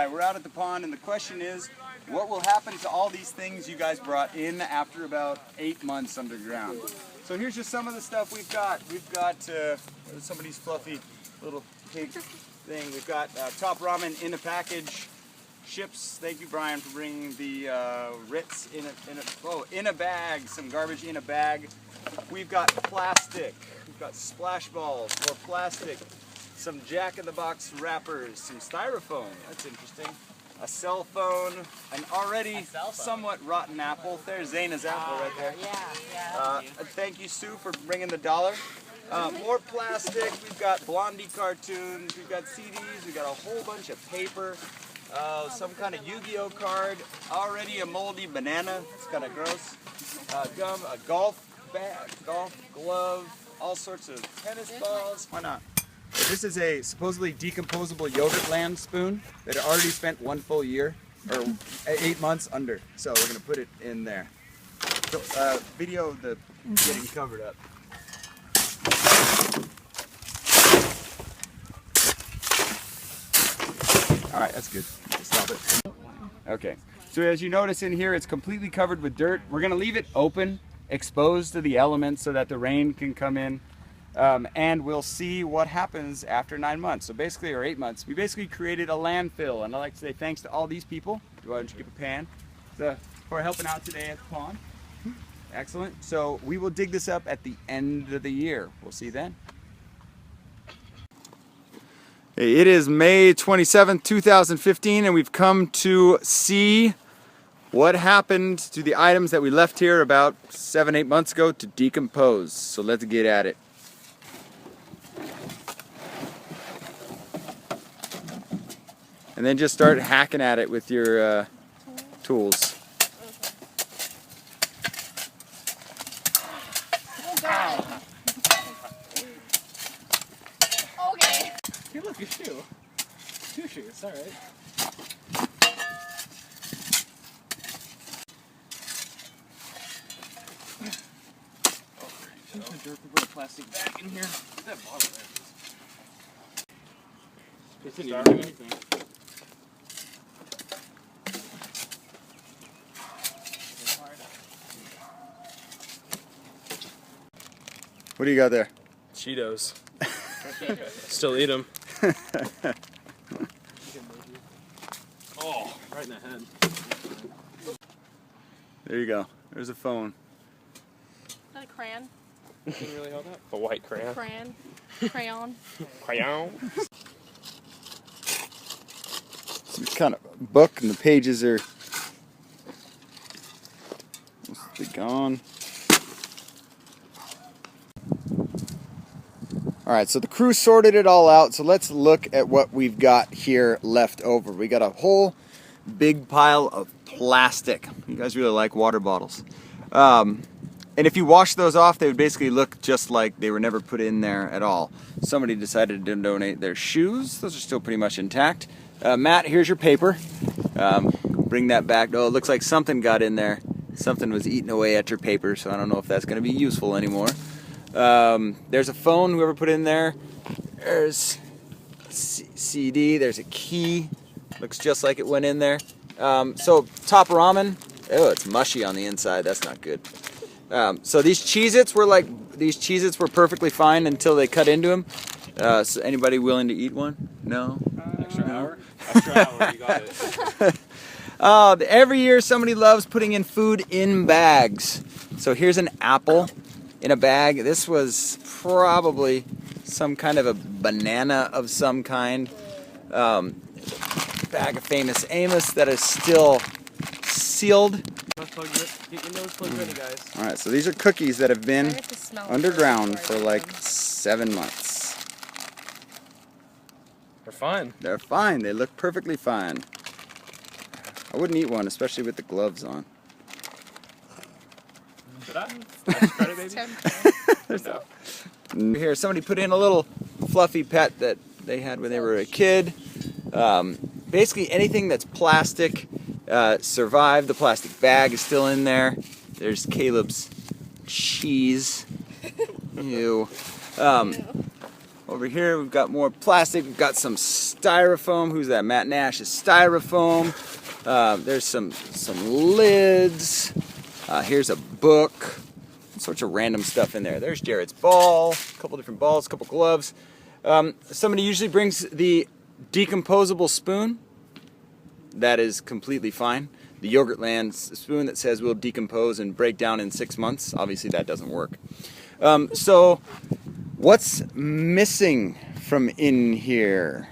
We're out at the pond, and the question is, what will happen to all these things you guys brought in after about 8 months underground? So here's just some of the stuff we've got. We've got somebody's fluffy little pig thing. We've got top ramen in a package. Chips. Thank you, Brian, for bringing the Ritz in a bag. Some garbage in a bag. We've got plastic. We've got splash balls, more plastic. Some Jack in the Box wrappers, some styrofoam. That's interesting. A cell phone, an already somewhat rotten apple. There's Zaina's apple right there. Yeah. Thank you, Sue, for bringing the dollar. More plastic. We've got Blondie cartoons. We've got CDs. We've got a whole bunch of paper. Some kind of Yu-Gi-Oh card. Already a moldy banana. It's kind of gross. Gum, a golf bag, golf glove, all sorts of tennis balls. Why not? This is a supposedly decomposable yogurt land spoon that had already spent 1 full year, or 8 months under. So we're going to put it in there. So, video the getting covered up. All right, that's good. Stop it. Okay. So as you notice in here, it's completely covered with dirt. We're going to leave it open, exposed to the elements so that the rain can come in. And we'll see what happens after 9 months. So basically, or 8 months, we basically created a landfill. And I'd like to say thanks to all these people. Why don't you give a pan for helping out today at the pond. Excellent. So we will dig this up at the end of the year. We'll see you then. It is May 27th, 2015, and we've come to see what happened to the items that we left here about 7-8 months ago to decompose. So let's get at it. And then just start hacking at it with your tools. Okay. Hey, look, your shoe. 2 shoes, all right. Should I jerk a plastic bag in here? Get that bottle there. It didn't even do anything. What do you got there? Cheetos. Still eat them. Oh, right in the head. There you go. There's a phone. Is that a crayon? Can you really hold that? A white crayon. Crayon. Crayon. Some kind of book, and the pages are mostly gone. Alright, so the crew sorted it all out, so let's look at what we've got here left over. We got a whole big pile of plastic. You guys really like water bottles. And if you wash those off, they would basically look just like they were never put in there at all. Somebody decided to donate their shoes. Those are still pretty much intact. Matt, here's your paper. Bring that back. Oh, it looks like something got in there. Something was eating away at your paper, so I don't know if that's going to be useful anymore. There's a phone, whoever put in there. There's CD, there's a key. Looks just like it went in there. So top ramen. Oh, it's mushy on the inside. That's not good. So these Cheez-Its were perfectly fine until they cut into them. So anybody willing to eat one? No? Extra hour? Extra hour, you got it. Every year somebody loves putting in food in bags. So here's an apple in a bag. This was probably some kind of a banana of some kind. Bag of Famous Amos that is still sealed. Get your nose plug ready, guys. Alright, so these are cookies that have been underground for like 7 months. They're fine. They're fine. They look perfectly fine. I wouldn't eat one, especially with the gloves on. Should I? Nice credit, baby. Here, somebody put in a little fluffy pet that they had when they were a kid. Basically, anything that's plastic survived. The plastic bag is still in there. There's Caleb's cheese. Ew. Over here, we've got more plastic. We've got some styrofoam. Who's that? Matt Nash is styrofoam. There's some lids. Here's a book. All sorts of random stuff in there. There's Jared's ball. A couple different balls. A couple gloves. Somebody usually brings the decomposable spoon. That is completely fine. The Yogurtland spoon that says will decompose and break down in 6 months. Obviously that doesn't work. So what's missing from in here?